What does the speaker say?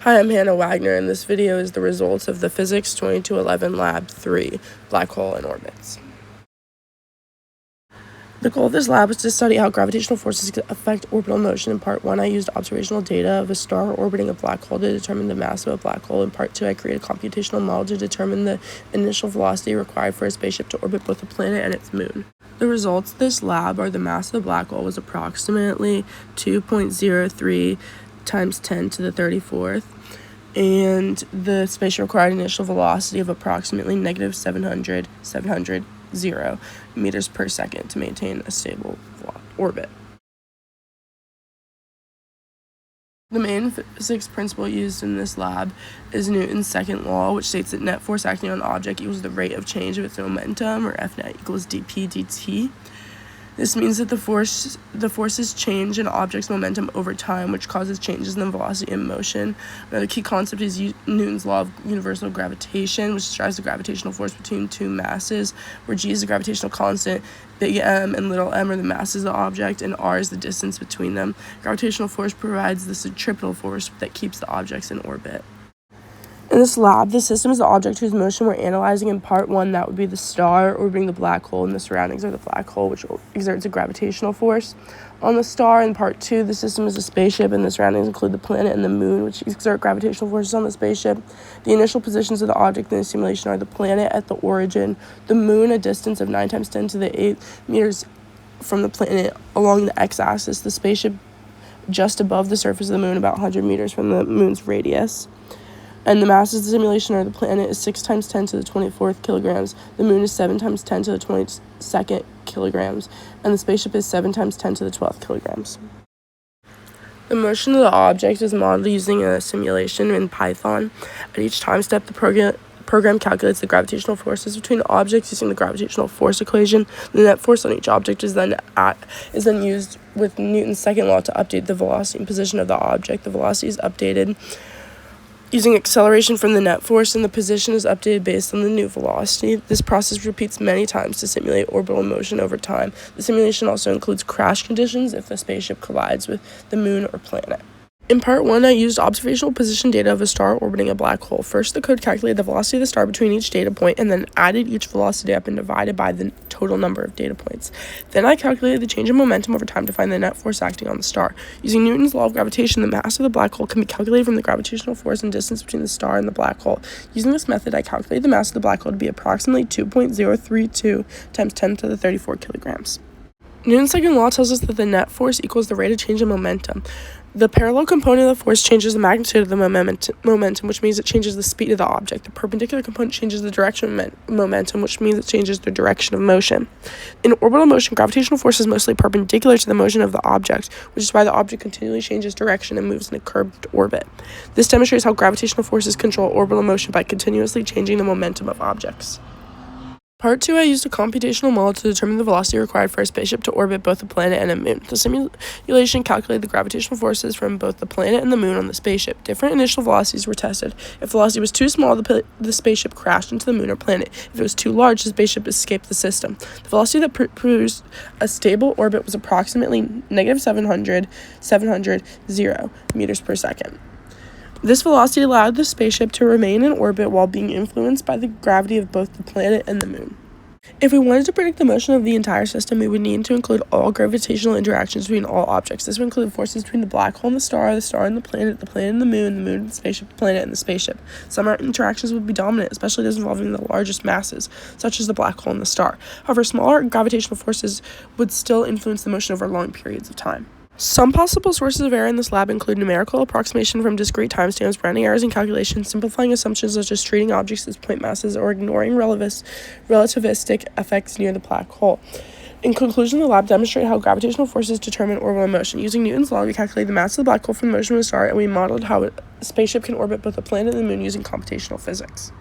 Hi, I'm Hannah Wagner, and this video is the results of the Physics 2211 Lab 3, Black Hole and Orbits. The goal of this lab was to study how gravitational forces affect orbital motion. In part 1, I used observational data of a star orbiting a black hole to determine the mass of a black hole. In part 2, I created a computational model to determine the initial velocity required for a spaceship to orbit both a planet and its moon. The results of this lab are the mass of the black hole was approximately 2.03 times 10 to the 34th, and the spaceship required initial velocity of approximately negative 700 meters per second to maintain a stable orbit. The main physics principle used in this lab is Newton's second law, which states that net force acting on an object equals the rate of change of its momentum, or F net equals dp dt. This means that the forces change an object's momentum over time, which causes changes in the velocity and motion. Another key concept is Newton's law of universal gravitation, which describes the gravitational force between two masses, where g is the gravitational constant, big M and little m are the masses of the object, and r is the distance between them. Gravitational force provides the centripetal force that keeps the objects in orbit. In this lab, the system is the object whose motion we're analyzing. In part 1, that would be the star orbiting the black hole, and the surroundings are the black hole, which exerts a gravitational force on the star. In part 2, the system is a spaceship, and the surroundings include the planet and the moon, which exert gravitational forces on the spaceship. The initial positions of the object in the simulation are the planet at the origin, the moon a distance of 9 times 10 to the 8th meters from the planet along the x-axis, the spaceship just above the surface of the moon, about 100 meters from the moon's radius. And the masses of the simulation are the planet is 6 times 10 to the 24th kilograms, the moon is 7 times 10 to the 22nd kilograms, and the spaceship is 7 times 10 to the 12th kilograms. The motion of the object is modeled using a simulation in Python. At each time step, the program calculates the gravitational forces between objects using the gravitational force equation. The net force on each object is then used with Newton's second law to update the velocity and position of the object. The velocity is updated using acceleration from the net force, and the position is updated based on the new velocity. This process repeats many times to simulate orbital motion over time. The simulation also includes crash conditions if the spaceship collides with the moon or planet. In part 1, I used observational position data of a star orbiting a black hole. First, the code calculated the velocity of the star between each data point, and then added each velocity up and divided by the total number of data points. Then I calculated the change in momentum over time to find the net force acting on the star. Using Newton's law of gravitation, the mass of the black hole can be calculated from the gravitational force and distance between the star and the black hole. Using this method, I calculated the mass of the black hole to be approximately 2.032 times 10 to the 34 kilograms. Newton's second law tells us that the net force equals the rate of change in momentum. The parallel component of the force changes the magnitude of the momentum, which means it changes the speed of the object. The perpendicular component changes the direction of momentum, which means it changes the direction of motion. In orbital motion, gravitational force is mostly perpendicular to the motion of the object, which is why the object continually changes direction and moves in a curved orbit. This demonstrates how gravitational forces control orbital motion by continuously changing the momentum of objects. Part 2, I used a computational model to determine the velocity required for a spaceship to orbit both a planet and a moon. The simulation calculated the gravitational forces from both the planet and the moon on the spaceship. Different initial velocities were tested. If velocity was too small, the spaceship crashed into the moon or planet. If it was too large, the spaceship escaped the system. The velocity that produced a stable orbit was approximately negative 700 meters per second. This velocity allowed the spaceship to remain in orbit while being influenced by the gravity of both the planet and the moon. If we wanted to predict the motion of the entire system, we would need to include all gravitational interactions between all objects. This would include forces between the black hole and the star and the planet and the moon and the spaceship, the planet and the spaceship. Some interactions would be dominant, especially those involving the largest masses, such as the black hole and the star. However, smaller gravitational forces would still influence the motion over long periods of time. Some possible sources of error in this lab include numerical approximation from discrete timestamps, rounding errors in calculations, simplifying assumptions such as treating objects as point masses, or ignoring relativistic effects near the black hole. In conclusion, the lab demonstrated how gravitational forces determine orbital motion. Using Newton's law, we calculated the mass of the black hole from the motion of a star, and we modeled how a spaceship can orbit both the planet and the moon using computational physics.